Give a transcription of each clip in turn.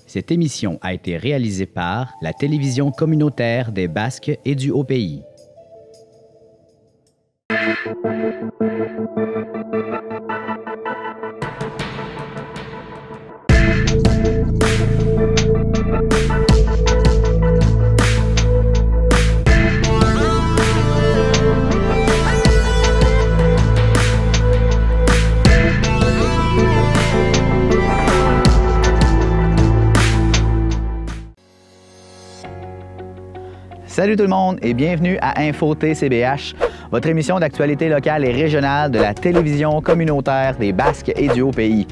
Cette émission a été réalisée par la télévision communautaire des Basques et du Haut-Pays. Salut tout le monde et bienvenue à Info TCBH, votre émission d'actualité locale et régionale de la télévision communautaire des Basques et du Haut-Pays.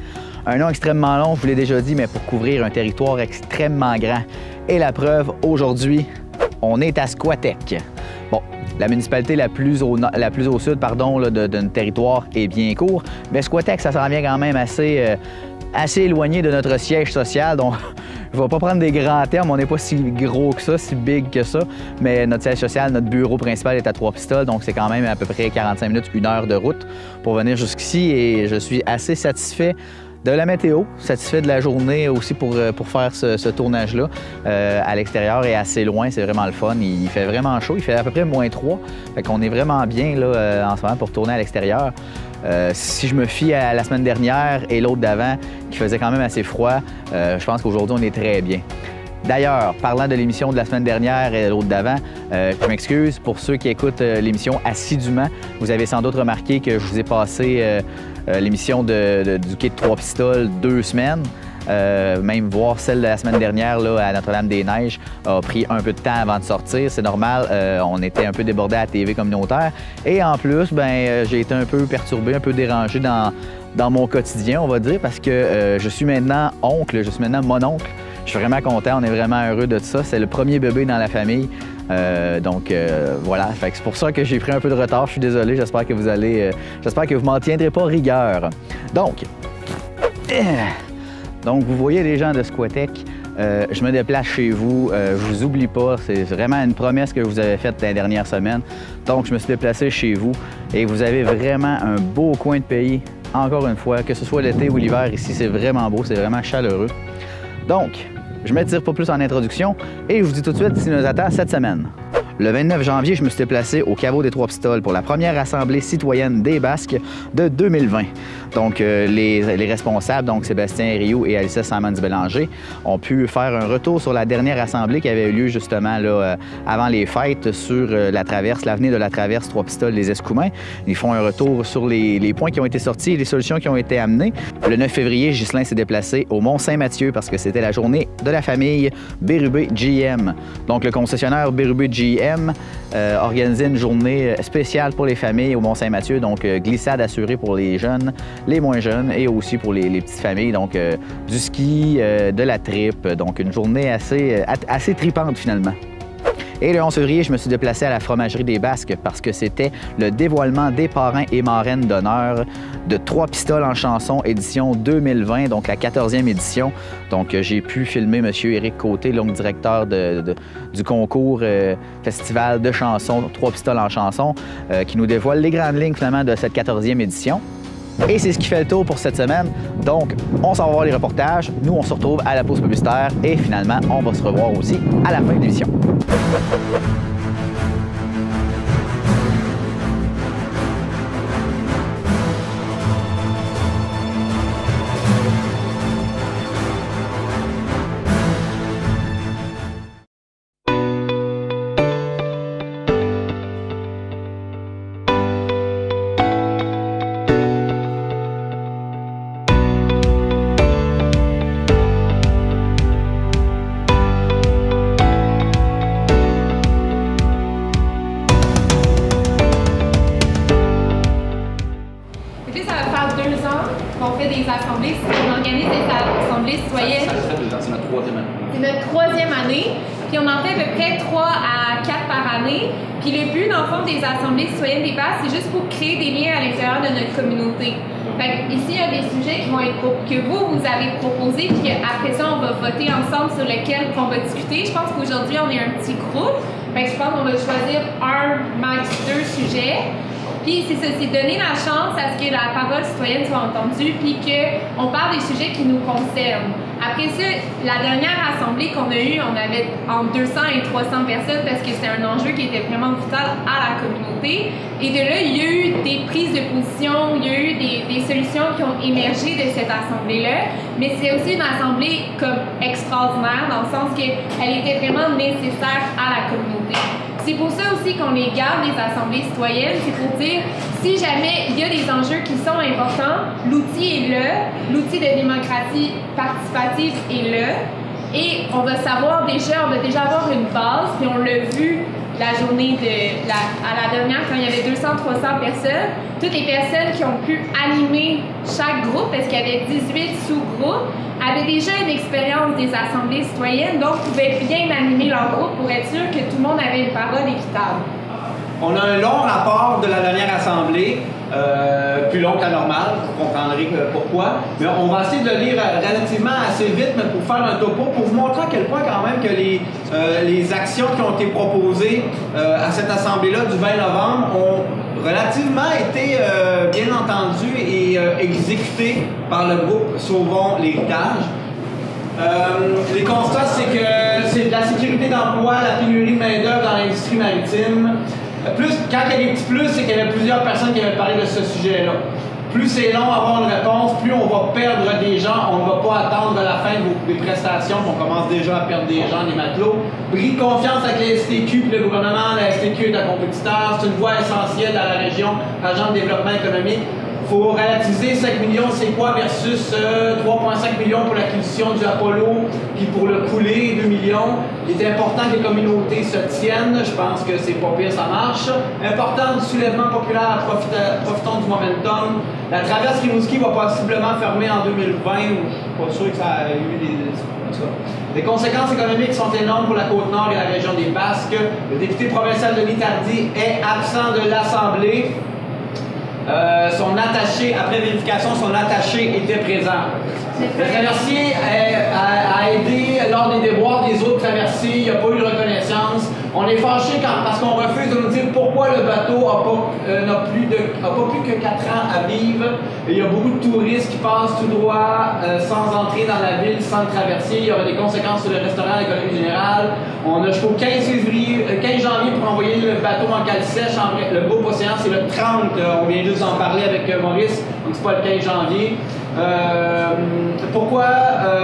Un nom extrêmement long, je vous l'ai déjà dit, mais pour couvrir un territoire extrêmement grand. Et la preuve, aujourd'hui, on est à Squatec. Bon, la municipalité la plus au sud de notre territoire est bien court, mais Squatec, ça s'en vient quand même assez éloigné de notre siège social, donc je ne vais pas prendre des grands termes, on n'est pas si gros que ça, si big que ça, mais notre siège social, notre bureau principal est à Trois-Pistoles, donc c'est quand même à peu près 45 minutes, 1 heure de route pour venir jusqu'ici et je suis assez satisfait de la météo, satisfait de la journée aussi pour faire ce tournage-là. À l'extérieur et assez loin, c'est vraiment le fun. Il fait vraiment chaud, il fait à peu près -3, fait qu'on est vraiment bien là, en ce moment pour tourner à l'extérieur. Si je me fie à la semaine dernière et l'autre d'avant, qui faisait quand même assez froid, je pense qu'aujourd'hui, on est très bien. D'ailleurs, parlant de l'émission de la semaine dernière et l'autre d'avant, je m'excuse pour ceux qui écoutent l'émission assidûment. Vous avez sans doute remarqué que je vous ai passé l'émission du quai de Trois-Pistoles 2 semaines. Même voir celle de la semaine dernière là, à Notre-Dame-des-Neiges a pris un peu de temps avant de sortir. C'est normal, on était un peu débordé à la TV communautaire. Et en plus, j'ai été un peu perturbé, un peu dérangé dans mon quotidien, on va dire, parce que je suis maintenant oncle, je suis maintenant mon-oncle. Je suis vraiment content, on est vraiment heureux de ça. C'est le premier bébé dans la famille. Voilà, c'est pour ça que j'ai pris un peu de retard. Je suis désolé, j'espère que vous m'en tiendrez pas rigueur. Donc, vous voyez les gens de Squatec, je me déplace chez vous, je vous oublie pas, c'est vraiment une promesse que vous avez faite dans les dernières semaines. Donc, je me suis déplacé chez vous et vous avez vraiment un beau coin de pays, encore une fois, que ce soit l'été ou l'hiver, ici c'est vraiment beau, c'est vraiment chaleureux. Donc, je ne m'étire pas plus en introduction et je vous dis tout de suite ce qui nous attend cette semaine. Le 29 janvier, je me suis déplacé au caveau des Trois-Pistoles pour la première assemblée citoyenne des Basques de 2020. Donc, les responsables, donc Sébastien Rioux et Alicia Salmons-Bélanger, ont pu faire un retour sur la dernière assemblée qui avait eu lieu justement là, avant les fêtes sur l'avenue de la Traverse Trois-Pistoles-les Escoumins. Ils font un retour sur les points qui ont été sortis et les solutions qui ont été amenées. Le 9 février, Ghislain s'est déplacé au Mont-Saint-Mathieu parce que c'était la journée de la famille Bérubé GM. Donc, le concessionnaire Bérubé GM organisait une journée spéciale pour les familles au Mont-Saint-Mathieu, donc glissade assurée pour les jeunes, les moins jeunes et aussi pour les petites familles, donc du ski, de la trip, donc une journée assez tripante finalement. Et le 11 février, je me suis déplacé à la fromagerie des Basques parce que c'était le dévoilement des parrains et marraines d'honneur de Trois-Pistoles en chanson édition 2020, donc la 14e édition. Donc j'ai pu filmer M. Éric Côté, donc directeur du concours festival de chansons Trois-Pistoles en chanson, qui nous dévoile les grandes lignes finalement de cette 14e édition. Et c'est ce qui fait le tour pour cette semaine. Donc, on s'en va voir les reportages. Nous, on se retrouve à la pause publicitaire et finalement, on va se revoir aussi à la fin de l'émission. On organise des assemblées citoyennes. Ça fait 2 ans, c'est notre 3e année. C'est notre 3e année. Puis on en fait à peu près 3 à 4 par année. Puis le but, dans le fond, des assemblées citoyennes des Basques, c'est juste pour créer des liens à l'intérieur de notre communauté. Fait que ici, il y a des sujets qui vont être que vous avez proposés, puis après ça, on va voter ensemble sur lesquels on va discuter. Je pense qu'aujourd'hui, on est un petit groupe. Fait que je pense qu'on va choisir un, max 2 sujets. Puis c'est ça, c'est donner la chance à ce que la parole citoyenne soit entendue, puis qu'on parle des sujets qui nous concernent. Après ça, la dernière assemblée qu'on a eue, on avait entre 200 et 300 personnes parce que c'était un enjeu qui était vraiment vital à la communauté. Et de là, il y a eu des prises de position, il y a eu des solutions qui ont émergé de cette assemblée-là. Mais c'est aussi une assemblée comme extraordinaire dans le sens qu'elle était vraiment nécessaire à la communauté. C'est pour ça aussi qu'on les garde, les assemblées citoyennes, c'est pour dire, si jamais il y a des enjeux qui sont importants, l'outil est là, l'outil de démocratie participative est là, et on va savoir déjà, on va déjà avoir une base, puis on l'a vu la journée à la dernière, quand il y avait 200-300 personnes, toutes les personnes qui ont pu animer chaque groupe, parce qu'il y avait 18 sous-groupes, avaient déjà une expérience des assemblées citoyennes, donc pouvaient bien animer leur groupe pour être sûr que tout le monde avait une parole équitable. On a un long rapport de la dernière assemblée, plus long que la normale, vous comprendrez pourquoi. Mais on va essayer de le lire relativement assez vite, mais pour faire un topo, pour vous montrer à quel point quand même que les actions qui ont été proposées à cette assemblée-là du 20 novembre ont relativement été bien entendues et exécutées par le groupe Sauvons l'héritage. Les constats, c'est que c'est de la sécurité d'emploi, la pénurie de main-d'œuvre dans l'industrie maritime. Quand il y a des petits plus, c'est qu'il y avait plusieurs personnes qui avaient parlé de ce sujet-là. Plus c'est long à avoir une réponse, plus on va perdre des gens. On ne va pas attendre la fin des prestations, on commence déjà à perdre des gens, des matelots. Bris de confiance avec les STQ et le gouvernement. La STQ est un compétiteur, c'est une voie essentielle à la région, agent de développement économique. Il faut relativiser 5 millions, c'est quoi, versus 3,5 millions pour l'acquisition du Apollo, puis pour le couler, 2 millions. Il est important que les communautés se tiennent, je pense que c'est pas pire, ça marche. Important du soulèvement populaire, profitons du momentum. La traverse Rimouski va possiblement fermer en 2020, ou je suis pas sûr que ça a eu des conséquences économiques sont énormes pour la Côte-Nord et la région des Basques. Le député provincial Denis Tardy est absent de l'Assemblée. Son attaché, après vérification, son attaché était présent. Le traversier a aidé lors des déboires des autres traversiers, il n'y a pas eu de reconnaissance. On est fâché parce qu'on refuse de nous dire pourquoi le bateau n'a pas plus que 4 ans à vivre. Et il y a beaucoup de touristes qui passent tout droit sans entrer dans la ville, sans le traversier. Il y aura des conséquences sur le restaurant, l'économie générale. On a jusqu'au 15 janvier pour envoyer le bateau en cale sèche. Le groupe Océan, c'est le 30. On vient juste d'en parler avec Maurice, donc c'est pas le 15 janvier. Pourquoi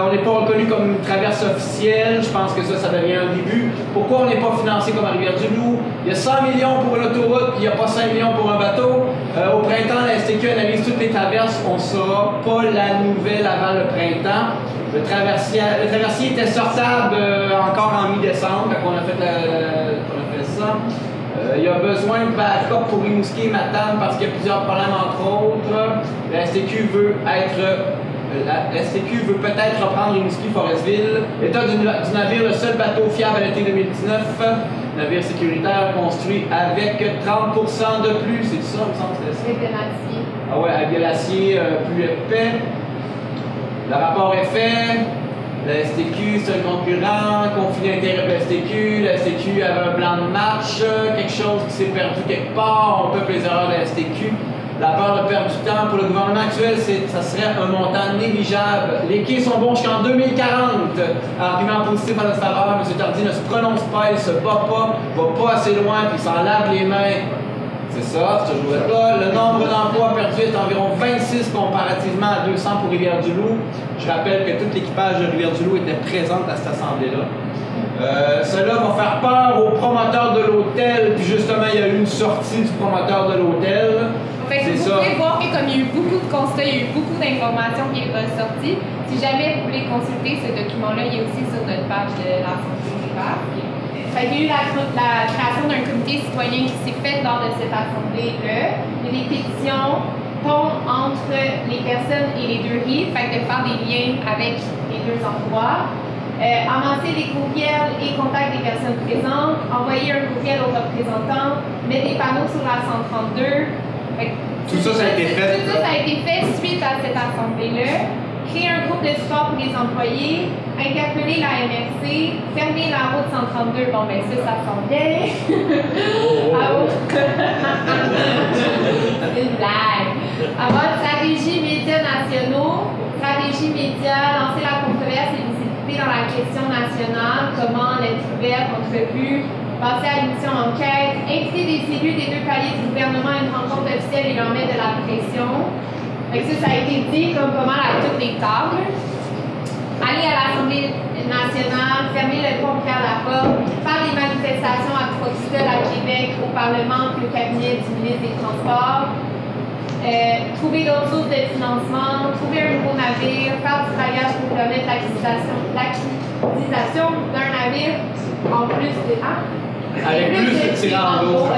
on n'est pas reconnu comme une traverse officielle? Je pense que ça devient un début. Pourquoi on n'est pas financé comme à Rivière-du-Loup? Il y a 100 millions pour une autoroute, puis il n'y a pas 5 millions pour un bateau. Au printemps, la STQ analyse toutes les traverses. On ne saura pas la nouvelle avant le printemps. Le traversier était sortable encore en mi-décembre, quand on a fait ça. Il y a besoin de backup pour Rimouski et Matane parce qu'il y a plusieurs problèmes, entre autres. La STQ veut peut-être reprendre Rimouski-Forestville. L'état du navire, le seul bateau fiable à l'été 2019. Navire sécuritaire construit avec 30% de plus. C'est ça, il me semble que c'est ça. Avec de l'acier. Ah ouais, avec de l'acier plus épais. Le rapport est fait. La STQ, c'est un concurrent, conflit d'intérêt pour la STQ. La STQ avait un plan de match, quelque chose qui s'est perdu quelque part. On peut les erreurs de la STQ. La peur de perdre du temps pour le gouvernement actuel, ça serait un montant négligeable. Les quais sont bons jusqu'en 2040. Argument positif à notre faveur, M. Tardy ne se prononce pas, il ne se bat pas, va pas assez loin, puis il s'en lave les mains. C'est ça, ce jour-là. Le nombre d'emplois perdus est environ 26 comparativement à 200 pour Rivière-du-Loup. Je rappelle que tout l'équipage de Rivière-du-Loup était présent à cette assemblée-là. Cela va faire peur aux promoteurs de l'hôtel, puis justement, il y a eu une sortie du promoteur de l'hôtel. Vous pouvez voir que comme il y a eu beaucoup de constats, il y a eu beaucoup d'informations qui sont ressorties. Si jamais vous voulez consulter ce document-là, il est aussi sur notre page de l'Assemblée des Basques. Il y a eu la création d'un comité citoyen qui s'est fait lors de cette assemblée-là. Il y a des pétitions entre les personnes et les deux rives, de faire des liens avec les deux endroits. Amasser des courriels et contacts des personnes présentes, envoyer un courriel aux représentants, mettre des panneaux sur la 132. Tout ça, ça a été fait. Tout ça, ça a été fait suite à cette assemblée-là. créer un groupe de support pour les employés, interpeller la MRC, fermer la route 132. Bon, ben ça sent bien. C'est une blague. Avoir une stratégie médias nationaux, stratégie médias, lancer la controverse et visibilité dans la question nationale, comment l'être ouvert, entrevue, passer à l'émission enquête, inviter des élus des deux paliers du gouvernement à une rencontre officielle et leur mettre de la pression. Donc ça a été dit comme pas mal à toutes les tables. Aller à l'Assemblée nationale, fermer le pont Pierre Laporte, faire des manifestations à Proxitol à Québec, au Parlement, puis au cabinet du ministre des Transports, trouver d'autres sources de financement, trouver un nouveau navire, faire du travaillage pour permettre l'acquisition d'un navire en plus de... Avec plus de tirants d'eau.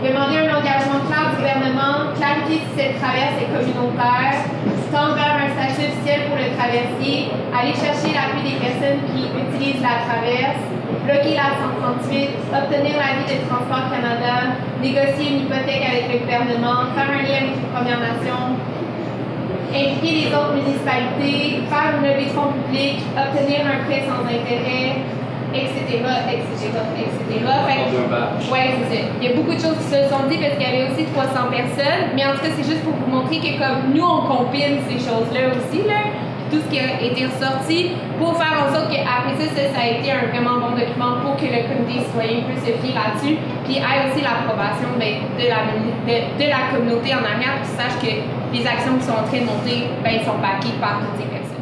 Demander un engagement clair du gouvernement, clarifier si cette traverse est communautaire, tendre vers un statut officiel pour le traversier, aller chercher l'appui des personnes qui utilisent la traverse, bloquer la 138, obtenir l'avis de Transport Canada, négocier une hypothèque avec le gouvernement, faire un lien avec les Premières Nations, impliquer les autres municipalités, faire une levée de fonds publics, obtenir un prêt sans intérêt, etc. Ouais, c'est ça. Il y a beaucoup de choses qui se sont dites parce qu'il y avait aussi 300 personnes, mais en tout cas, c'est juste pour vous montrer que comme nous, on compile ces choses-là aussi, là, tout ce qui a été ressorti, pour faire en sorte qu'après ça a été un vraiment bon document pour que le comité citoyen puisse se fier là-dessus, puis ait aussi l'approbation de la communauté en arrière, pour qu'ils sachent que les actions qui sont en train de monter, sont backées par toutes ces personnes.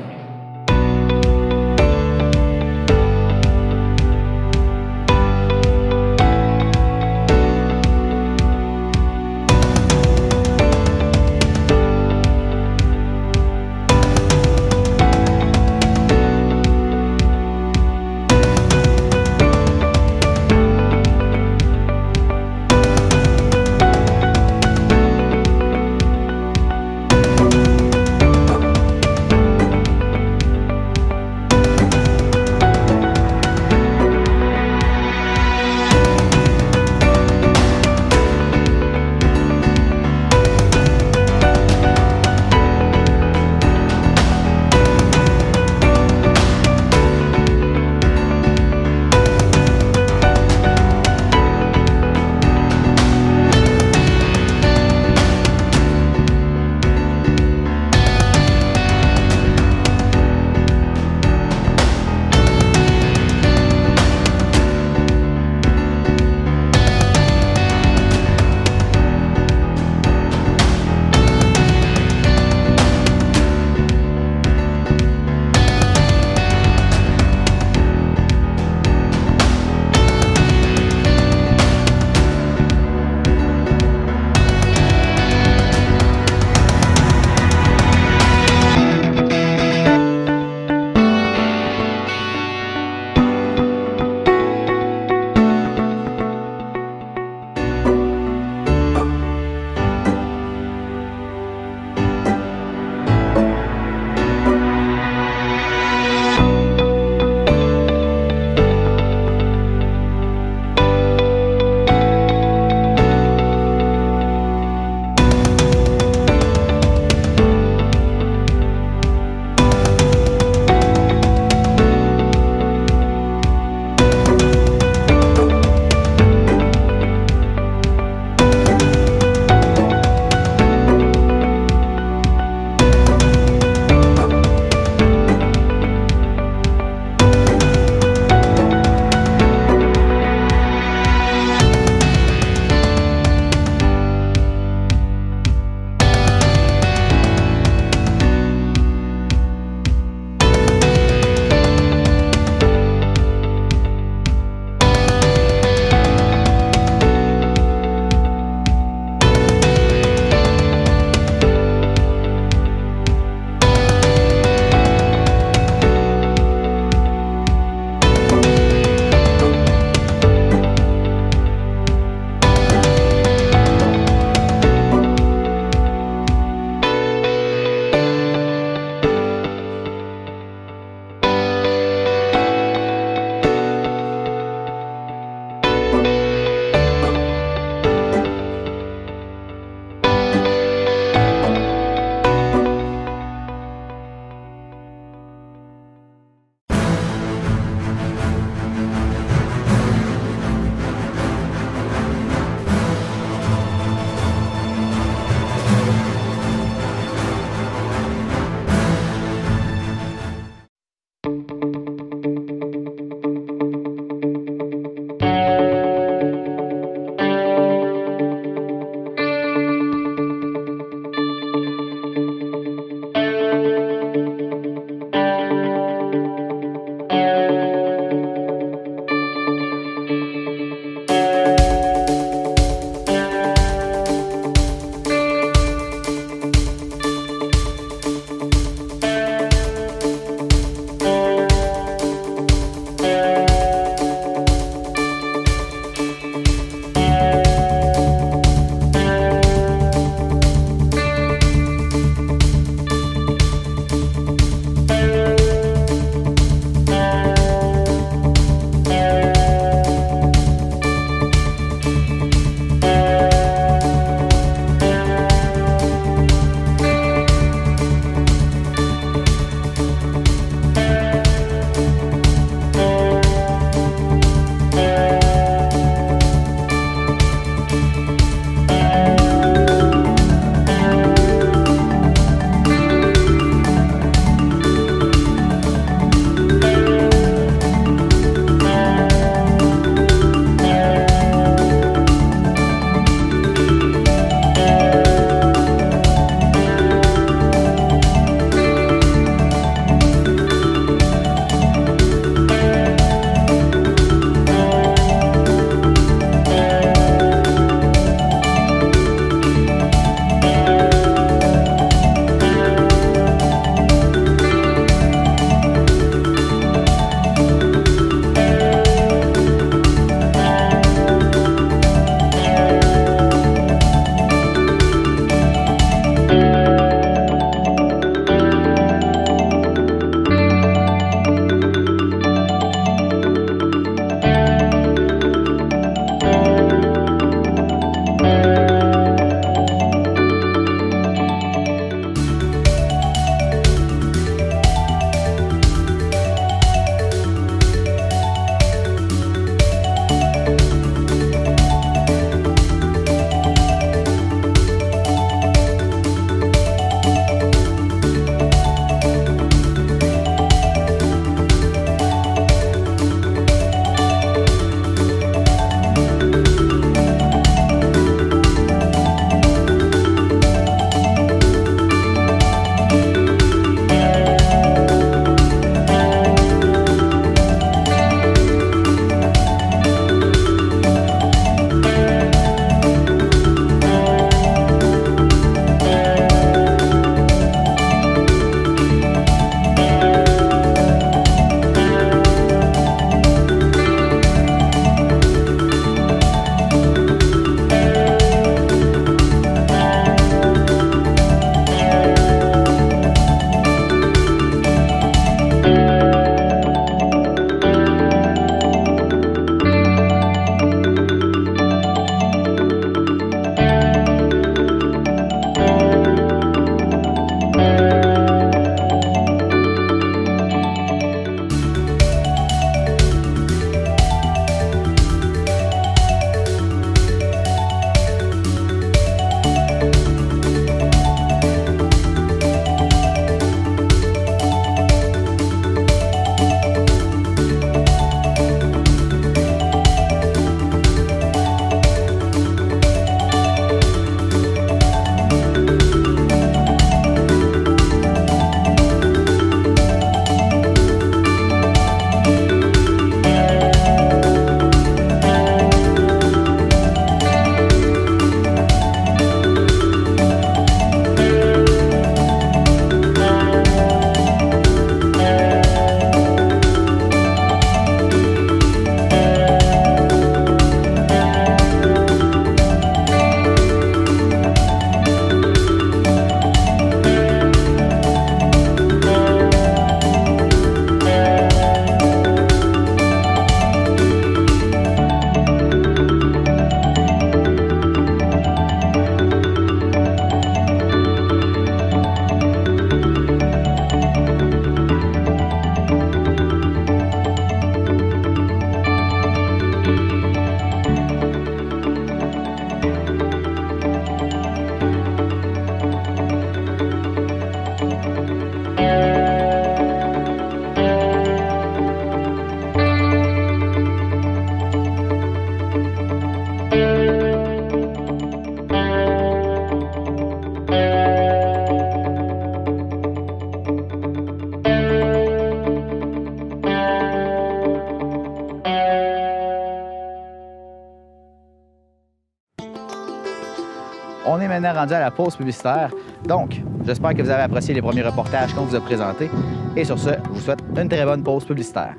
maintenant rendu à la pause publicitaire. Donc, j'espère que vous avez apprécié les premiers reportages qu'on vous a présentés. Et sur ce, je vous souhaite une très bonne pause publicitaire.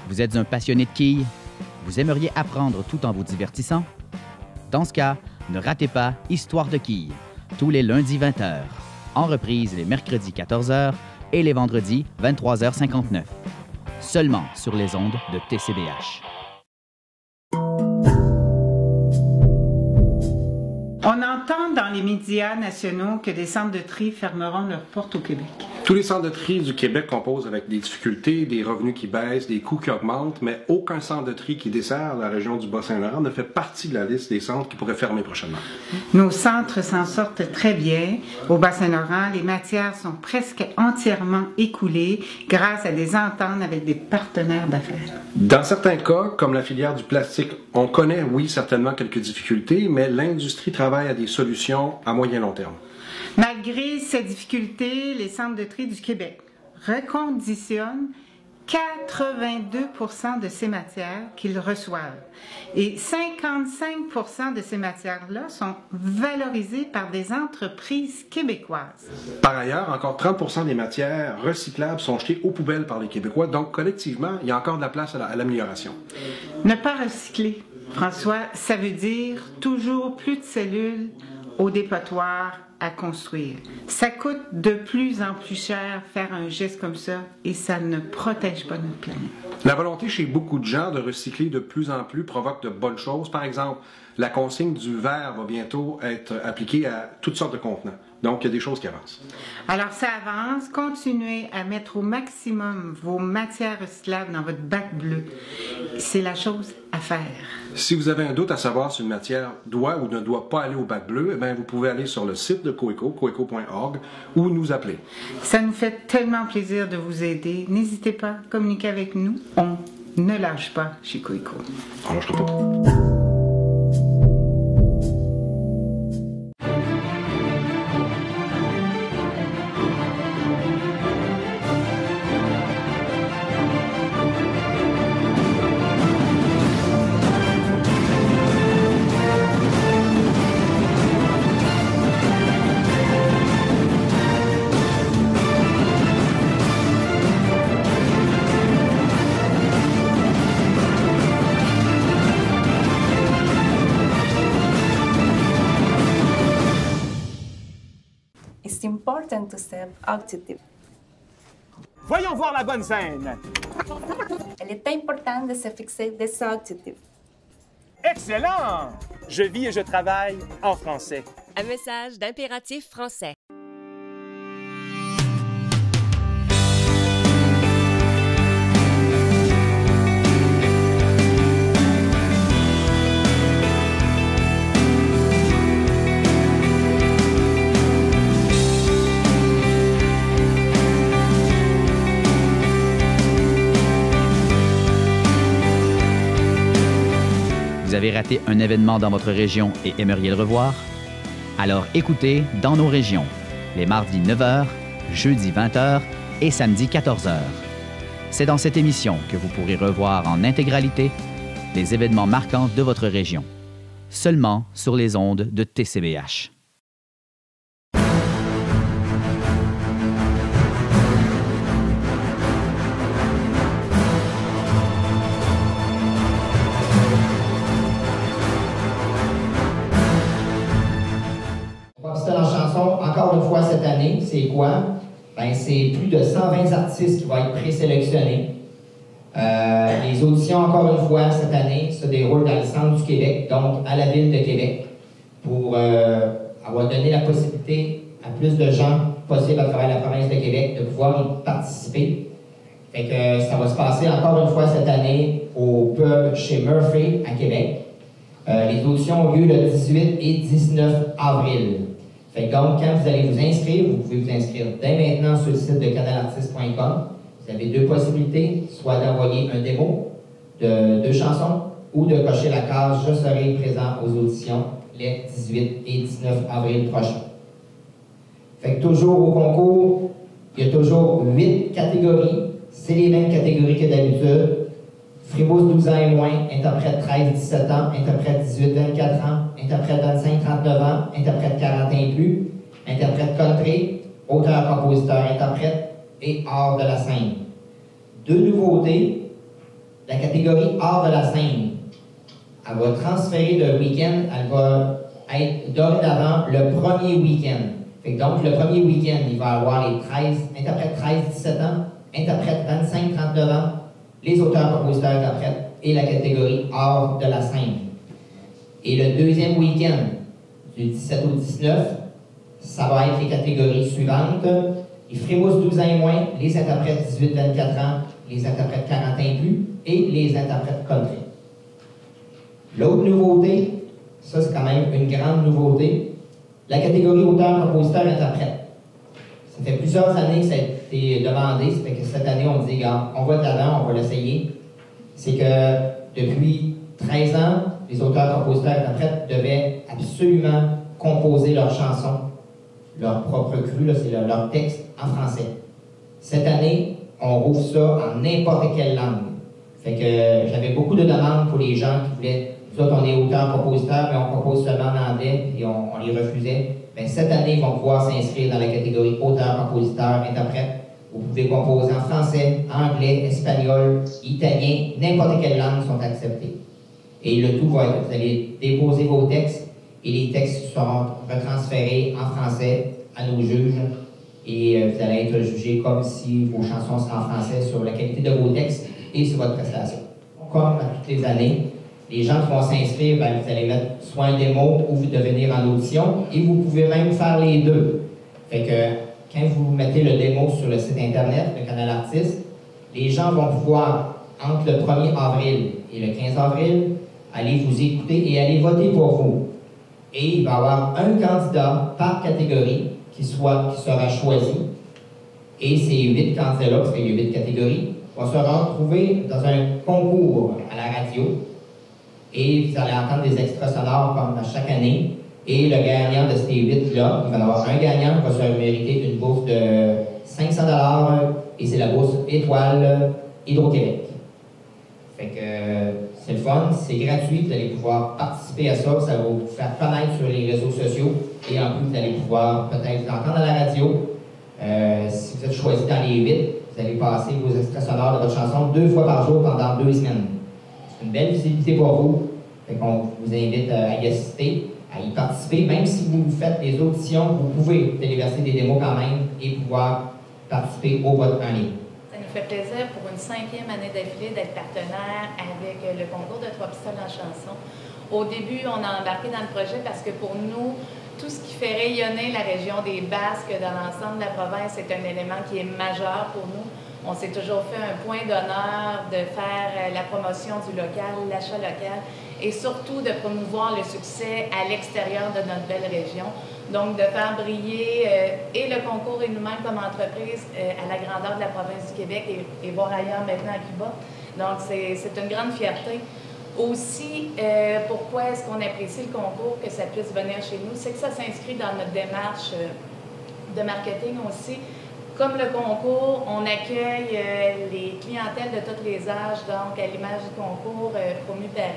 Vous êtes un passionné de quilles? Vous aimeriez apprendre tout en vous divertissant? Dans ce cas, ne ratez pas Histoire de quilles, tous les lundis 20h, en reprise les mercredis 14h et les vendredis 23h59, seulement sur les ondes de TCBH. On entend dans les médias nationaux que des centres de tri fermeront leurs portes au Québec. Tous les centres de tri du Québec composent avec des difficultés, des revenus qui baissent, des coûts qui augmentent, mais aucun centre de tri qui dessert la région du Bas-Saint-Laurent ne fait partie de la liste des centres qui pourraient fermer prochainement. Nos centres s'en sortent très bien. Au Bas-Saint-Laurent, les matières sont presque entièrement écoulées grâce à des ententes avec des partenaires d'affaires. Dans certains cas, comme la filière du plastique, on connaît, oui, certainement quelques difficultés, mais l'industrie travaille à des solutions à moyen long terme. Malgré ces difficultés, les centres de tri du Québec reconditionnent 82% de ces matières qu'ils reçoivent. Et 55% de ces matières-là sont valorisées par des entreprises québécoises. Par ailleurs, encore 30% des matières recyclables sont jetées aux poubelles par les Québécois, donc collectivement, il y a encore de la place à l'amélioration. Ne pas recycler, François, ça veut dire toujours plus de cellules au dépotoir à construire. Ça coûte de plus en plus cher faire un geste comme ça et ça ne protège pas notre planète. La volonté chez beaucoup de gens de recycler de plus en plus provoque de bonnes choses. Par exemple, la consigne du verre va bientôt être appliquée à toutes sortes de contenants. Donc, il y a des choses qui avancent. Alors, ça avance. Continuez à mettre au maximum vos matières recyclables dans votre bac bleu. C'est la chose à faire. Si vous avez un doute à savoir si une matière doit ou ne doit pas aller au bac bleu, eh bien, vous pouvez aller sur le site de Coeco, coeco.org, ou nous appeler. Ça nous fait tellement plaisir de vous aider. N'hésitez pas à communiquer avec nous. On ne lâche pas chez Coeco. On ne lâchera pas. It's important to stay active. Voyons voir la bonne scène. Il est important de se fixer des objectifs. Excellent! Je vis et je travaille en français. Un message d'impératif français. Vous avez raté un événement dans votre région et aimeriez le revoir? Alors écoutez Dans nos régions, les mardis 9h, jeudi 20h et samedi 14h. C'est dans cette émission que vous pourrez revoir en intégralité les événements marquants de votre région, seulement sur les ondes de TCBH. La chanson, encore une fois cette année, c'est quoi? Ben, c'est plus de 120 artistes qui vont être présélectionnés. Les auditions, encore une fois, cette année, se déroulent dans le centre du Québec, donc à la ville de Québec, pour avoir donné la possibilité à plus de gens possible à travers la province de Québec de pouvoir y participer. Fait que ça va se passer encore une fois cette année au pub chez Murphy à Québec. Les auditions ont lieu le 18 et 19 avril. Fait que donc, quand vous allez vous inscrire, vous pouvez vous inscrire dès maintenant sur le site de canalartiste.com. Vous avez deux possibilités, soit d'envoyer un démo de 2 chansons ou de cocher la case « Je serai présent aux auditions les 18 et 19 avril prochains ». Fait que toujours au concours, il y a toujours 8 catégories. C'est les mêmes catégories que d'habitude. Frimousse 12 ans et moins, interprète 13-17 ans, interprète 18-24 ans, interprète 25-39 ans, interprète 40 ans et plus, interprète country, auteur, compositeur, interprète et art de la scène. Deux nouveautés, la catégorie art de la scène, elle va transférer de week-end, elle va être dorénavant le premier week-end. Donc, le premier week-end, il va y avoir les interprètes 13-17 ans, interprètes 25-39 ans, les auteurs, compositeurs, interprètes et la catégorie art de la scène. Et le deuxième week-end, du 17 au 19, ça va être les catégories suivantes. Les frimousse 12 ans et moins, les interprètes 18-24 ans, les interprètes 40 ans et plus et les interprètes country. L'autre nouveauté, ça c'est quand même une grande nouveauté, la catégorie auteur, compositeur, interprète. Ça fait plusieurs années que ça a été demandé, ça fait que cette année on dit, regarde, on va de l'avant, on va l'essayer. C'est que depuis 13 ans, les auteurs, compositeurs, interprètes devaient absolument composer leurs chansons, leur propre cru, c'est leur texte en français. Cette année, on rouvre ça en n'importe quelle langue. Fait que j'avais beaucoup de demandes pour les gens qui voulaient. Nous autres, on est auteurs, compositeurs, mais on compose seulement en anglais et on les refusait. Bien, cette année, ils vont pouvoir s'inscrire dans la catégorie auteur, compositeur, interprète. Vous pouvez composer en français, anglais, espagnol, italien, n'importe quelle langue sont acceptées. Et le tout va être, vous allez déposer vos textes et les textes seront retransférés en français à nos juges et vous allez être jugés comme si vos chansons seraient en français sur la qualité de vos textes et sur votre prestation. Comme à toutes les années, les gens qui vont s'inscrire, ben, vous allez mettre soit un démo ou vous devenir en audition et vous pouvez même faire les deux. Fait que quand vous mettez le démo sur le site internet, le canal artiste, les gens vont pouvoir, entre le 1er avril et le 15 avril, aller vous écouter et aller voter pour vous. Et il va y avoir un candidat par catégorie qui sera choisi. Et ces 8 candidats-là, parce qu'il y a 8 catégories, vont se retrouver dans un concours à la radio. Et vous allez entendre des extraits sonores comme à chaque année. Et le gagnant de ces 8-là, il va y avoir un gagnant qui va se mériter une bourse de 500 $, et c'est la bourse Étoile Hydro-Québec. Fait que c'est le fun, c'est gratuit, vous allez pouvoir participer à ça, ça va vous faire connaître sur les réseaux sociaux, et en plus vous allez pouvoir peut-être vous entendre à la radio. Si vous êtes choisi dans les 8, vous allez passer vos extraits sonores de votre chanson 2 fois par jour pendant 2 semaines. C'est une belle visibilité pour vous, fait qu'on vous invite à y assister, à y participer. Même si vous faites des auditions, vous pouvez téléverser des démos quand même et pouvoir participer au vote en ligne. Ça nous fait plaisir pour une 5e année d'affilée d'être partenaire avec le concours de 3 pistoles en chanson. Au début, on a embarqué dans le projet parce que pour nous, tout ce qui fait rayonner la région des Basques dans l'ensemble de la province est un élément qui est majeur pour nous. On s'est toujours fait un point d'honneur de faire la promotion du local, l'achat local et surtout de promouvoir le succès à l'extérieur de notre belle région. Donc, de faire briller et le concours et nous-mêmes comme entreprise à la grandeur de la province du Québec et voir ailleurs maintenant à Cuba. Donc, c'est une grande fierté. Aussi, pourquoi est-ce qu'on apprécie le concours, que ça puisse venir chez nous, c'est que ça s'inscrit dans notre démarche de marketing aussi. Comme le concours, on accueille les clientèles de tous les âges, donc à l'image du concours promu par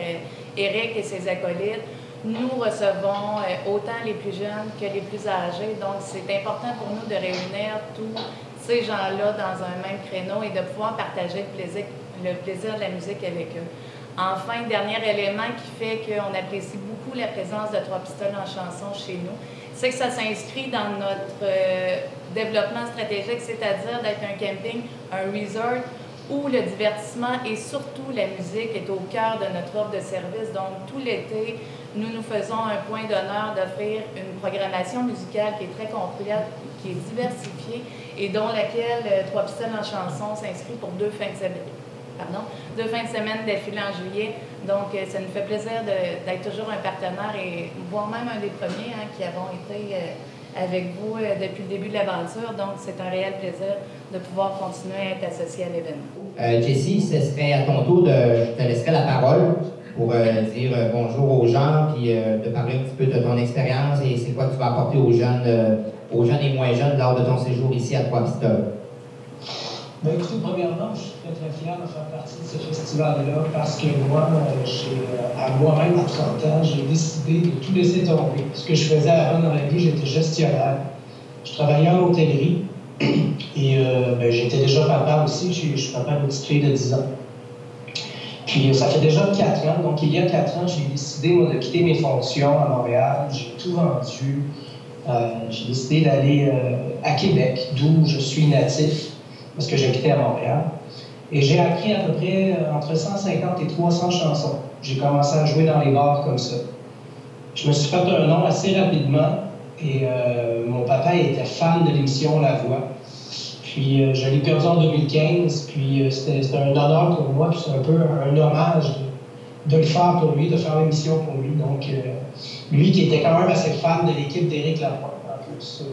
Éric et ses acolytes. Nous recevons autant les plus jeunes que les plus âgés, donc c'est important pour nous de réunir tous ces gens-là dans un même créneau et de pouvoir partager le plaisir de la musique avec eux. Enfin, dernier élément qui fait qu'on apprécie beaucoup la présence de 3 pistoles en chanson chez nous, c'est que ça s'inscrit dans notre développement stratégique, c'est-à-dire d'être un camping, un resort, où le divertissement et surtout la musique est au cœur de notre offre de service. Donc, tout l'été, nous faisons un point d'honneur d'offrir une programmation musicale qui est très complète, qui est diversifiée et dont laquelle 3 pistoles en chanson s'inscrit pour 2 fins de semaine. 2 fins de semaine d'affilée en juillet. Donc, ça nous fait plaisir d'être toujours un partenaire et voire même un des premiers qui avons été avec vous depuis le début de l'aventure. Donc, c'est un réel plaisir de pouvoir continuer à être associé à l'événement. Jessie, ce serait à ton tour je te laisserai la parole pour dire bonjour aux gens, puis de parler un petit peu de ton expérience et c'est quoi que tu vas apporter aux jeunes et moins jeunes lors de ton séjour ici à 3 pistoles. Ben, écoutez, premièrement, je suis très fier de faire partie de ce festival-là parce que moi, à moi-même, à 30 ans, j'ai décidé de tout laisser tomber. Ce que je faisais avant dans la vie, j'étais gestionnaire. Je travaillais en hôtellerie et j'étais déjà papa aussi. Je suis papa d'une petite fille de 10 ans. Puis ça fait déjà 4 ans. Donc il y a 4 ans, j'ai décidé moi, de quitter mes fonctions à Montréal. J'ai tout vendu. J'ai décidé d'aller à Québec, d'où je suis natif, parce que j'habitais à Montréal. Et j'ai appris à peu près entre 150 et 300 chansons. J'ai commencé à jouer dans les bars comme ça. Je me suis fait un nom assez rapidement et mon papa était fan de l'émission La Voix. Puis je l'ai perdu en 2015, puis c'était un honneur pour moi, puis c'est un peu un hommage de le faire pour lui, de faire l'émission pour lui. Donc, lui qui était quand même assez fan de l'équipe d'Éric Lapointe, en plus.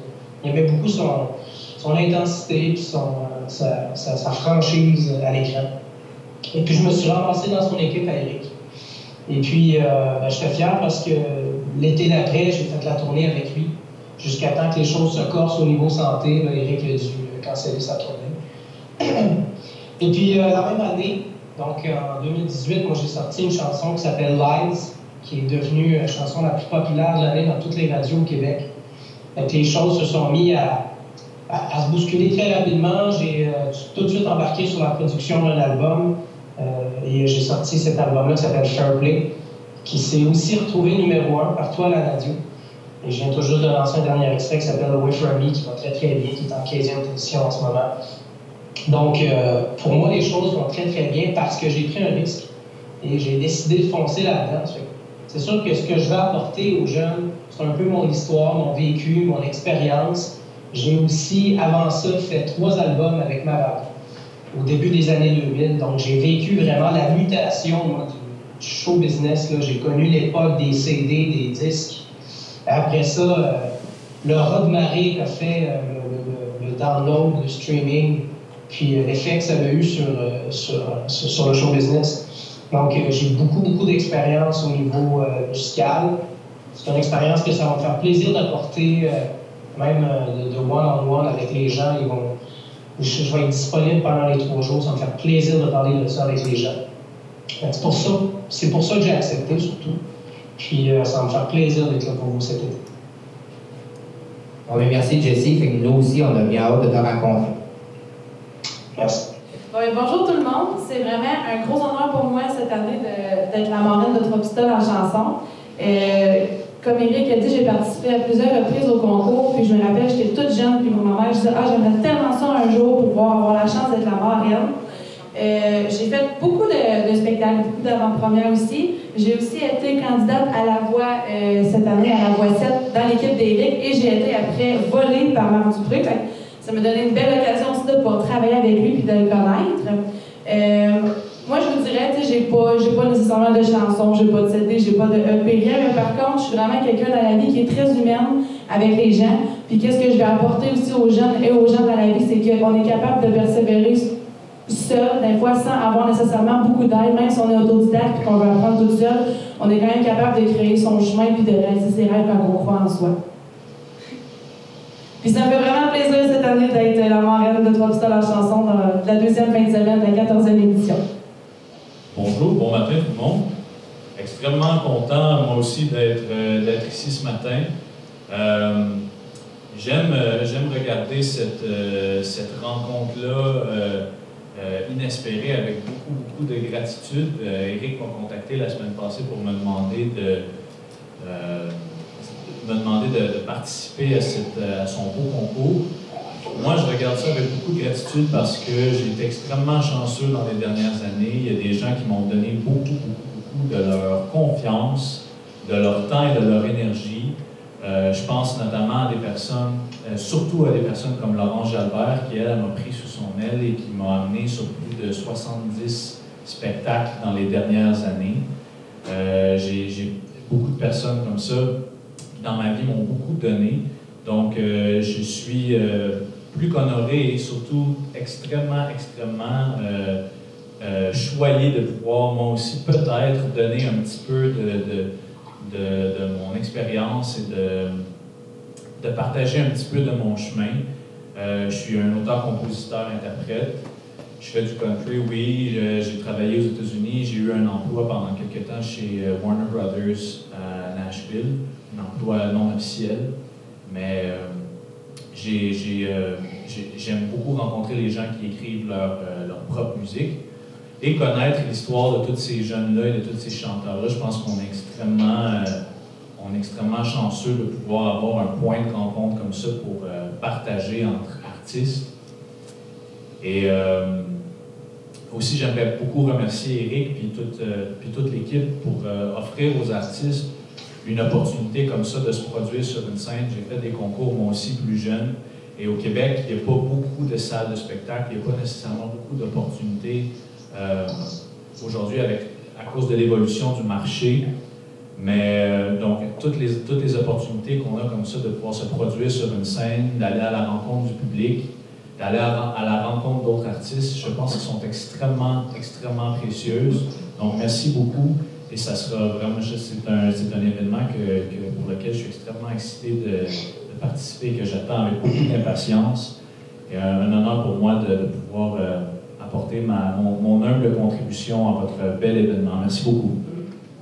Il aimait beaucoup son intensité, puis sa franchise à l'écran. Et puis je me suis ramassé dans son équipe à Éric. Et puis, j'étais fier parce que l'été d'après, j'ai fait la tournée avec lui. Jusqu'à temps que les choses se corsent au niveau santé, Éric a dû canceller sa tournée. Et puis, la même année, donc en 2018, moi j'ai sorti une chanson qui s'appelle Lies, qui est devenue la chanson la plus populaire de l'année dans toutes les radios au Québec. Donc les choses se sont mises à se bousculer très rapidement. J'ai tout de suite embarqué sur la production d'un album et j'ai sorti cet album-là qui s'appelle Fair Play, qui s'est aussi retrouvé numéro 1 partout à la radio. Et je viens tout juste de lancer un dernier extrait qui s'appelle Away From Me, qui va très très bien, qui est en 15e position en ce moment. Donc, pour moi, les choses vont très très bien parce que j'ai pris un risque et j'ai décidé de foncer là-dedans. C'est sûr que ce que je vais apporter aux jeunes, c'est un peu mon histoire, mon vécu, mon expérience. J'ai aussi, avant ça, fait 3 albums avec ma bande au début des années 2000. Donc, j'ai vécu vraiment la mutation moi, du show business. J'ai connu l'époque des CD, des disques. Après ça, le raz de marée qu'a fait le download, le streaming, puis l'effet que ça a eu sur le show business. Donc, j'ai beaucoup d'expérience au niveau musical. C'est une expérience que ça va me faire plaisir d'apporter, même de one-on-one avec les gens. Je vais être disponible pendant les 3 jours. Ça va me faire plaisir de parler de ça avec les gens. C'est pour ça que j'ai accepté, surtout. Puis, ça va me faire plaisir d'être là pour vous cet été. Bon, merci, Jessie. Fait que nous aussi, on a bien hâte de te rencontrer. Merci. Bonjour tout le monde. C'est vraiment un gros honneur pour moi cette année d'être la marraine de Tropistol en chanson. Comme Éric a dit, j'ai participé à plusieurs reprises au concours, puis je me rappelle, j'étais toute jeune, puis ma mère, je disais « Ah, j'aimerais tellement ça un jour pour pouvoir avoir la chance d'être la marraine. » J'ai fait beaucoup de spectacles, beaucoup d'avant-premières aussi. J'ai aussi été candidate à la voix cette année, à la voix 7, dans l'équipe d'Éric, et j'ai été après volée par Marc Dupré. Ça m'a donné une belle occasion aussi de pouvoir travailler avec lui et de le connaître. Moi, je vous dirais, j'ai pas nécessairement de chansons, j'ai pas de CD, j'ai pas de EP, rien, mais par contre, je suis vraiment quelqu'un dans la vie qui est très humaine avec les gens. Puis qu'est-ce que je vais apporter aussi aux jeunes et aux gens dans la vie, c'est qu'on est capable de persévérer seul, des fois sans avoir nécessairement beaucoup d'aide, même si on est autodidacte et qu'on veut apprendre tout seul, on est quand même capable de créer son chemin puis de réaliser ses rêves quand on croit en soi. Puis ça me fait vraiment plaisir cette année d'être la marraine de Tropistol en chanson dans la 2e fin de semaine de la 14e édition. Bonjour, bon matin tout le monde. Extrêmement content, moi aussi, d'être ici ce matin. J'aime regarder cette rencontre-là inespérée avec beaucoup de gratitude. Éric m'a contacté la semaine passée pour me demander de participer à son beau concours. Moi, je regarde ça avec beaucoup de gratitude parce que j'ai été extrêmement chanceux dans les dernières années. Il y a des gens qui m'ont donné beaucoup de leur confiance, de leur temps et de leur énergie. Je pense notamment à des personnes, surtout à des personnes comme Laurence Jalbert, qui, elle, m'a pris sous son aile et qui m'a amené sur plus de 70 spectacles dans les dernières années. J'ai beaucoup de personnes comme ça dans ma vie m'ont beaucoup donné. Donc, je suis plus qu'honoré et surtout extrêmement choyé de pouvoir, moi aussi, peut-être donner un petit peu de mon expérience et de partager un petit peu de mon chemin. Je suis un auteur, compositeur, interprète. Je fais du country, oui. J'ai travaillé aux États-Unis. J'ai eu un emploi pendant quelques temps chez Warner Brothers à Nashville, un emploi non officiel. Mais j'aime beaucoup rencontrer les gens qui écrivent leur propre musique et connaître l'histoire de tous ces jeunes-là et de tous ces chanteurs-là. Je pense qu'on est extrêmement chanceux de pouvoir avoir un point de rencontre comme ça pour partager entre artistes. Et aussi, j'aimerais beaucoup remercier Eric et toute l'équipe pour offrir aux artistes une opportunité comme ça de se produire sur une scène. J'ai fait des concours, moi aussi, plus jeune. Et au Québec, il n'y a pas beaucoup de salles de spectacle, il n'y a pas nécessairement beaucoup d'opportunités aujourd'hui à cause de l'évolution du marché. Mais donc, toutes les opportunités qu'on a comme ça de pouvoir se produire sur une scène, d'aller à la rencontre du public, d'aller à la rencontre d'autres artistes, je pense qu'elles sont extrêmement précieuses. Donc, merci beaucoup. Et ça sera vraiment, c'est un événement pour lequel je suis extrêmement excité de participer, que j'attends avec beaucoup d'impatience. Et un honneur pour moi de pouvoir apporter mon humble contribution à votre bel événement. Merci beaucoup.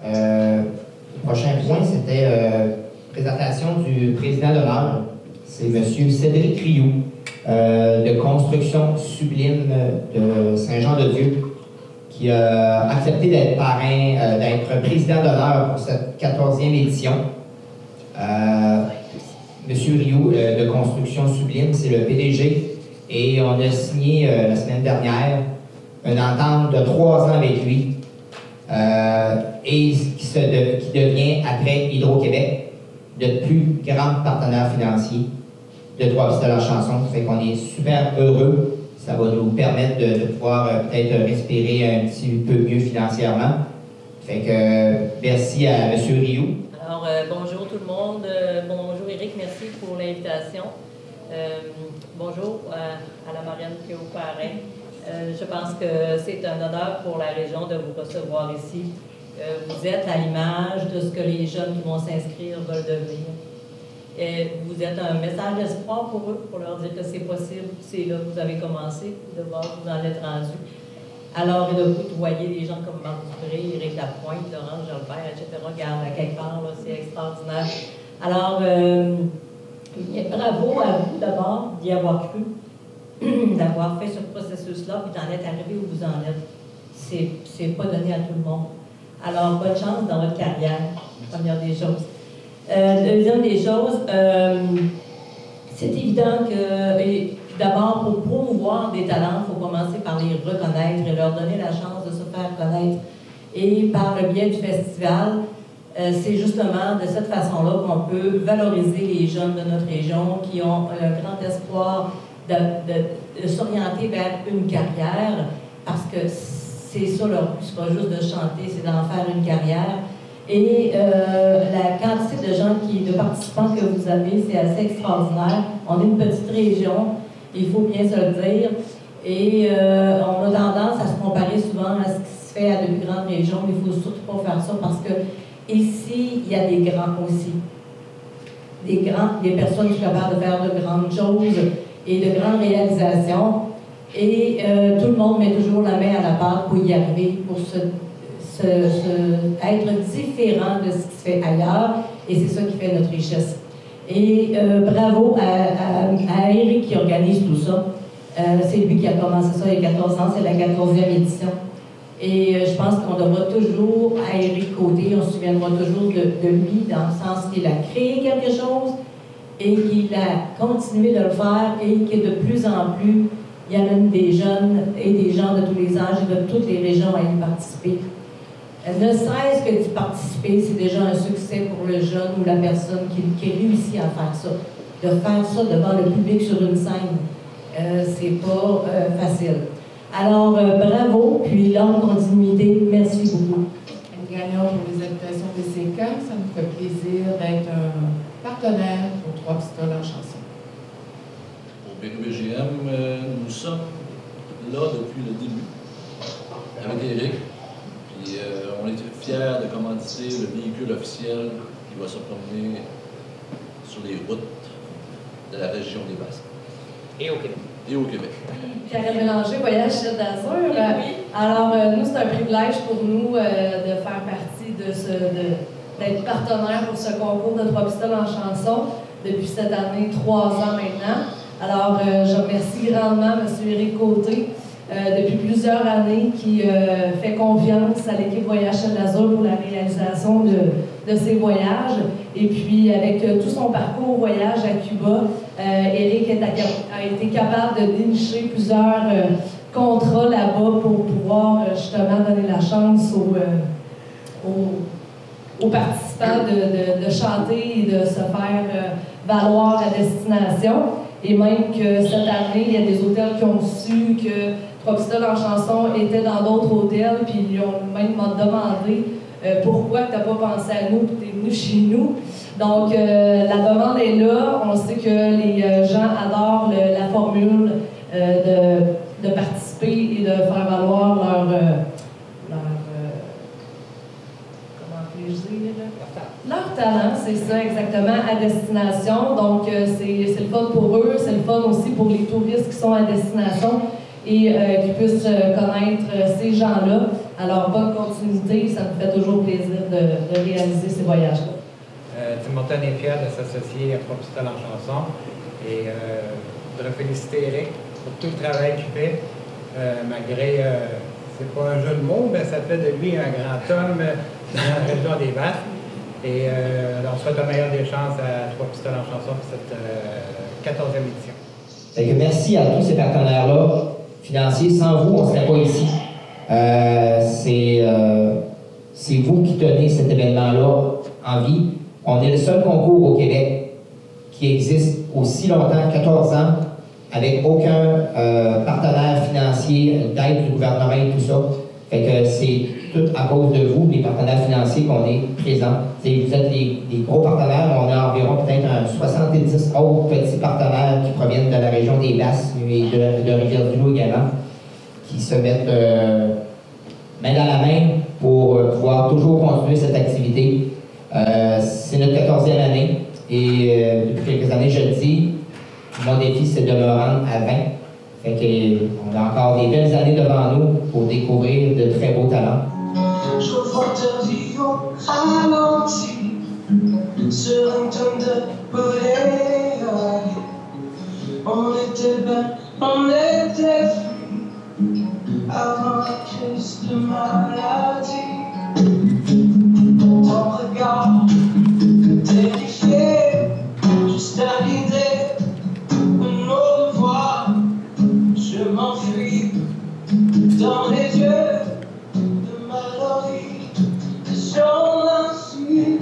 Le prochain point, c'était présentation du président d'honneur. C'est M. Cédric Rioux, de Construction Sublime de Saint-Jean-de-Dieu, qui a accepté d'être parrain, d'être président d'honneur pour cette 14e édition. Monsieur Rioux, de Construction Sublime, c'est le PDG, et on a signé la semaine dernière une entente de 3 ans avec lui, et qui devient, après Hydro-Québec, le plus grand partenaire financier de Trois-Pistoles-en-Chanson. Ça fait qu'on est super heureux. Ça va nous permettre de pouvoir peut-être respirer un petit peu mieux financièrement. Fait que merci à M. Rioux. Alors, bonjour tout le monde. Bonjour Éric, merci pour l'invitation. Bonjour à la marraine Cléo Parrain. Je pense que c'est un honneur pour la région de vous recevoir ici. Vous êtes à l'image de ce que les jeunes qui vont s'inscrire veulent devenir. Vous êtes un message d'espoir pour eux, pour leur dire que c'est possible, c'est là que vous avez commencé, de voir que vous en êtes rendu. Alors, de côtoyer des gens comme Marc Dupré, Éric Lapointe, Laurent Jalbert, etc., regarde à quelque part, c'est extraordinaire. Alors, bravo à vous d'abord d'y avoir cru, d'avoir fait ce processus-là, puis d'en être arrivé où vous en êtes. C'est pas donné à tout le monde. Alors, bonne chance dans votre carrière, première des choses. Deuxième des choses, c'est évident que, d'abord, pour promouvoir des talents, il faut commencer par les reconnaître et leur donner la chance de se faire connaître. Et par le biais du festival, c'est justement de cette façon-là qu'on peut valoriser les jeunes de notre région qui ont un grand espoir de s'orienter vers une carrière, parce que c'est ça leur but, c'est pas juste de chanter, c'est d'en faire une carrière. Et la quantité de participants que vous avez, c'est assez extraordinaire. On est une petite région, il faut bien se le dire. Et on a tendance à se comparer souvent à ce qui se fait à de plus grandes régions, mais il ne faut surtout pas faire ça parce que ici, il y a des grands aussi. Des personnes qui sont capables de faire de grandes choses et de grandes réalisations. Et tout le monde met toujours la main à la pâte pour y arriver, pour être différent de ce qui se fait ailleurs, et c'est ça qui fait notre richesse. Et bravo à Éric qui organise tout ça. C'est lui qui a commencé ça il y a 14 ans, c'est la 14e édition. Et je pense qu'on devra toujours, à Éric Côté, on se souviendra toujours de lui, dans le sens qu'il a créé quelque chose et qu'il a continué de le faire et que de plus en plus, il y amène des jeunes et des gens de tous les âges et de toutes les régions à y participer. Ne serait-ce que d'y participer, c'est déjà un succès pour le jeune ou la personne qui réussit à faire ça. De faire ça devant le public sur une scène, c'est pas facile. Alors, bravo, puis longue continuité. Merci beaucoup. Gagnant pour les habitations BCK, ça nous fait plaisir d'être un partenaire pour Trois-Pistoles-en-Chanson. Pour PQBGM, nous sommes là depuis le début, avec Éric. Puis on est fiers de commanditer le véhicule officiel qui va se promener sur les routes de la région des Basques. Et au Québec. et au Québec. Karel Mélanger, Voyage Ciel d'Azur. Alors, nous, c'est un privilège pour nous de faire partie d'être partenaire pour ce concours de 3 pistoles en chanson depuis cette année, 3 ans maintenant. Alors, je remercie grandement M. Éric Côté depuis plusieurs années qui fait confiance à l'équipe Voyage Ciel d'Azur pour la réalisation de ses voyages. Et puis, avec tout son parcours voyage à Cuba, Éric a été capable de dénicher plusieurs contrats là-bas pour pouvoir justement donner la chance aux participants de chanter et de se faire valoir à destination. Et même que cette année, il y a des hôtels qui ont su que 3 pistoles en chanson étaient dans d'autres hôtels, puis ils ont même demandé pourquoi tu n'as pas pensé à nous, puis tu es venu chez nous. Donc, la demande est là. On sait que les gens adorent la formule de participer et de faire valoir leur talent, c'est ça exactement, à destination. Donc, c'est le fun pour eux, c'est le fun aussi pour les touristes qui sont à destination et qui puissent connaître ces gens-là. Alors, bonne continuité, ça me fait toujours plaisir de réaliser ces voyages-là. Tim Morton est fier de s'associer à 3 pistoles en chanson et je voudrais féliciter Éric pour tout le travail qu'il fait, malgré, c'est pas un jeu de mots, mais ça fait de lui un grand homme dans la région des Basques. Et on souhaite la meilleure des chances à 3 pistoles en chanson pour cette 14e édition. Fait que merci à tous ces partenaires-là financiers. Sans vous, on ne serait pas ici. C'est vous qui tenez cet événement-là en vie. On est le seul concours au Québec qui existe aussi longtemps, 14 ans, avec aucun partenaire financier, d'aide du gouvernement et tout ça. Fait que c'est tout à cause de vous, les partenaires financiers, qu'on est présents. T'sais, vous êtes des gros partenaires, on a environ peut-être 70 autres petits partenaires qui proviennent de la région des Basques et de Rivière-du-Loup également, qui se mettent main dans la main pour pouvoir toujours continuer cette activité. C'est notre 14e année et depuis quelques années, je le dis, mon défi c'est de me rendre à 20. Fait qu'on a encore des belles années devant nous pour découvrir de très beaux talents. Je vois ta vie au ralenti sur un ton de poulet. On était bien, on était fous avant la crise de maladie. Ton regard terrifié, juste à l'idée de nos devoirs. Je m'enfuis dans les yeux de Mallory, sur l'insu.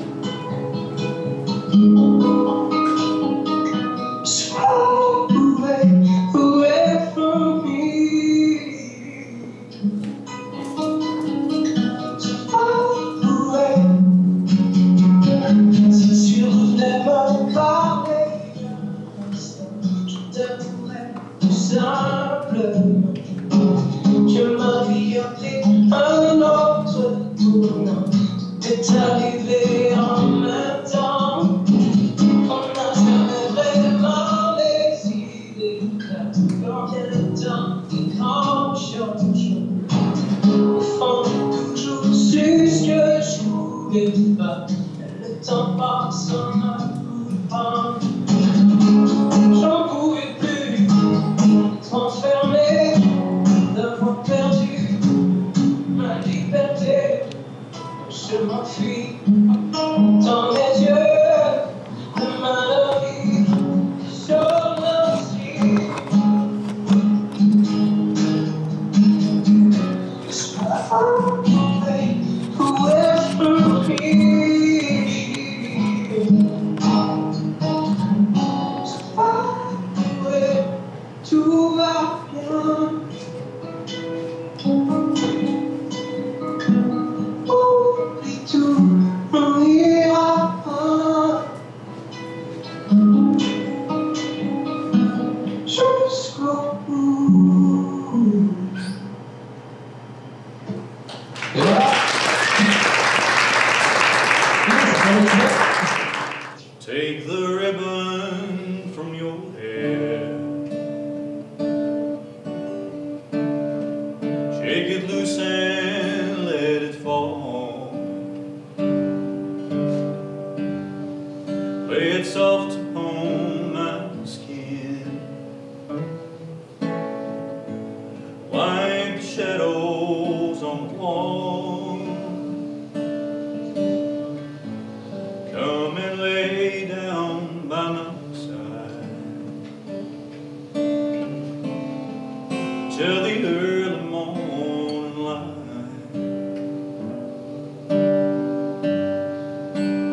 till the early morning light.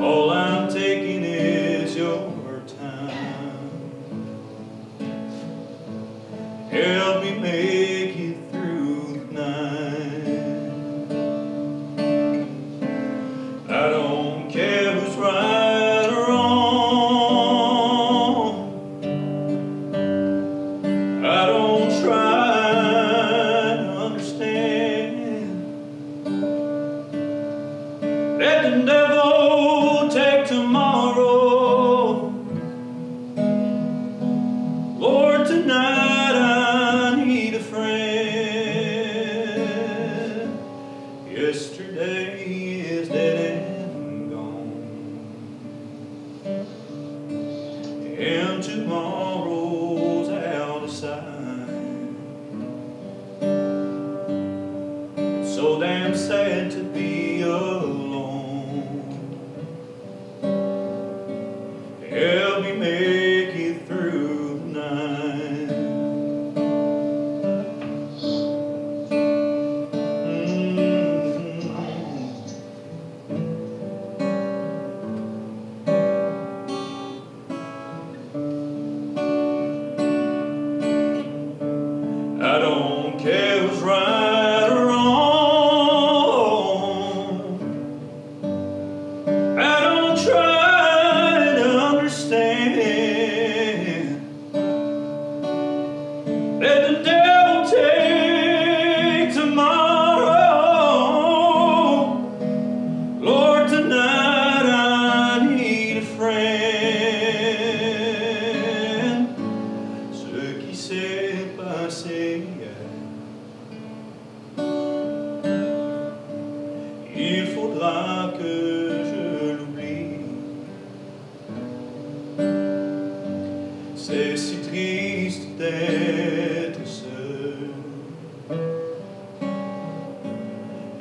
All I'm taking is your time. Help me make it through the night. I don't care who's right or wrong. I don't try to understand. Let the devil take tomorrow. Lord, tonight I need a friend. Yesterday is dead and gone, and tomorrow's out of sight. It's so damn sad to be alone. Help me make it through the night. I don't care who's right or wrong. I don't try to understand. Let the devil take tomorrow. Lord, tonight I need a friend. Ce qui s'est passé hier, il faudra que je l'oublie. C'est si triste d'être seul.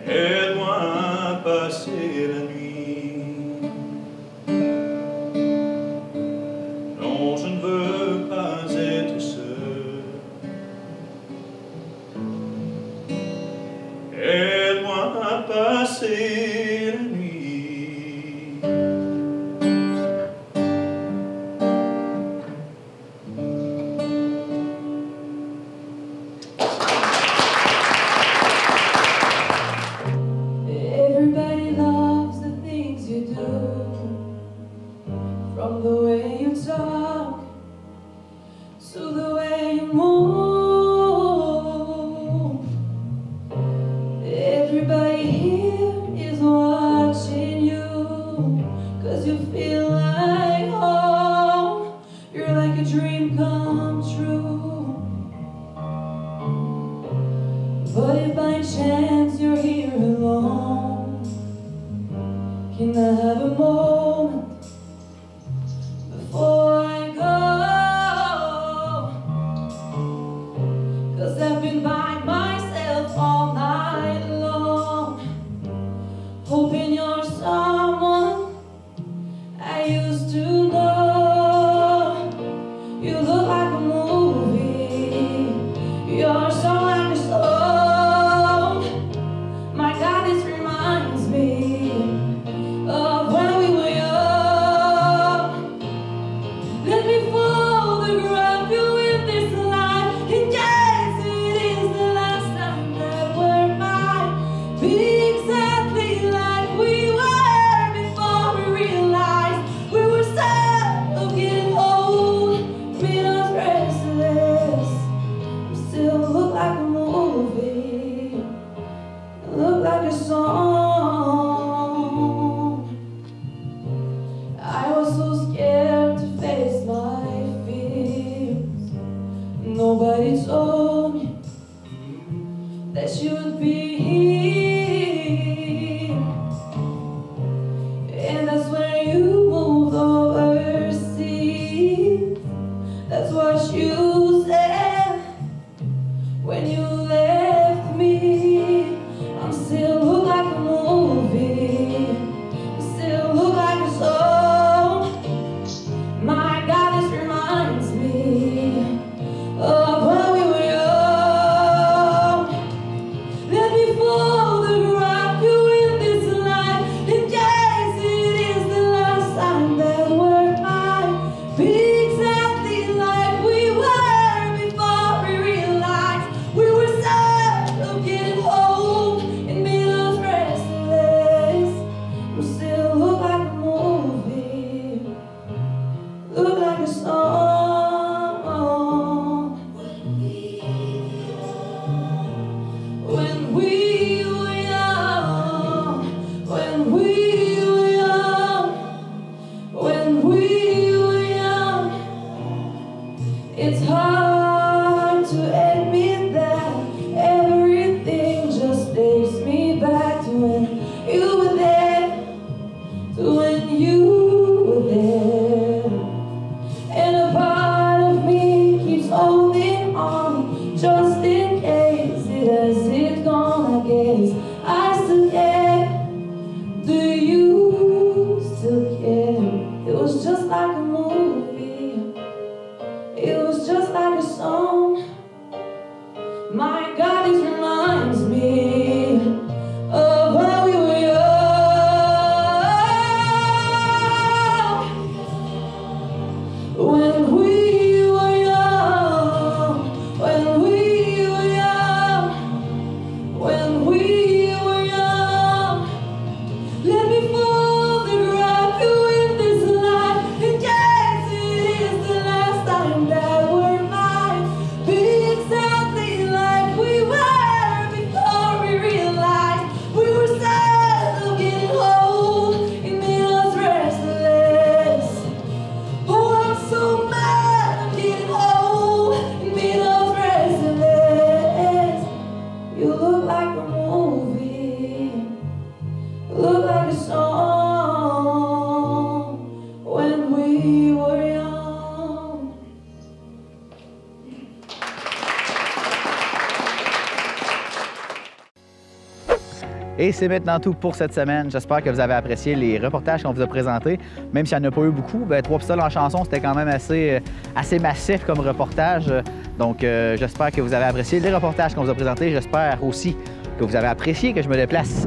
Aide-moi à passer la nuit. Non, je ne veux pas être seul. Aide-moi à passer la nuit. Everybody loves the things you do, from the way you talk to the way you move. Everybody here is watching you, 'cause you feel like home. You're like a dream come true. But if by chance you're here alone, can I have a moment before I go? 'Cause I've been by myself all night long, hoping you're someone I used to know. You look like a movie, you're so like a song. My God, this reminds me of when we were young. Let me photograph you in this life, in case it is the last time that we're mine. Be exactly like we were before we realized we were sad of getting old, made us restless. We still look like a movie, look like a song. I was so scared to face my fears. Nobody told me that you would be here. And that's when you moved overseas. That's what you said when you left me. I'm still look like a movie, still look like a song. My God, this reminds me of when we were young. It's hard to admit that everything just takes me back to when you were there, to when you were there. And a part of me keeps holding on, just in case it has it gone, I guess. I still care. Do you still care? It was just like a movie. It was just like a song. My God, this reminds me of when we were young. When we were young. When we were young. When we were young. Let me fold the rock with this life in case it is the last time that we're mine. Be exactly like we were before we realized we were sad of getting old. It made us restless. Oh, I'm so mad of getting old. It made us restless. You look like a movie. Look like a song when we were young. Et c'est maintenant tout pour cette semaine. J'espère que vous avez apprécié les reportages qu'on vous a présentés. Même s'il n'y en a pas eu beaucoup, Trois pistoles en chanson, c'était quand même assez massif comme reportage. Donc, j'espère que vous avez apprécié les reportages qu'on vous a présentés. J'espère aussi que vous avez apprécié que je me déplace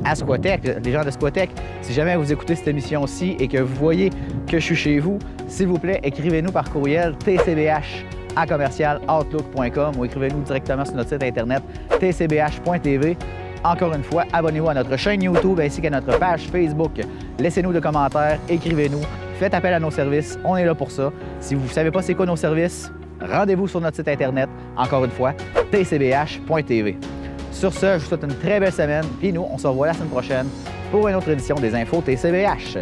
à Squatech, les gens de Squatech. Si jamais vous écoutez cette émission-ci et que vous voyez que je suis chez vous, s'il vous plaît, écrivez-nous par courriel tcbh@outlook.com ou écrivez-nous directement sur notre site internet tcbh.tv. Encore une fois, abonnez-vous à notre chaîne YouTube ainsi qu'à notre page Facebook. Laissez-nous des commentaires, écrivez-nous, faites appel à nos services, on est là pour ça. Si vous ne savez pas c'est quoi nos services, rendez-vous sur notre site internet, encore une fois, tcbh.tv. Sur ce, je vous souhaite une très belle semaine, puis nous, on se revoit la semaine prochaine pour une autre édition des Infos TCBH.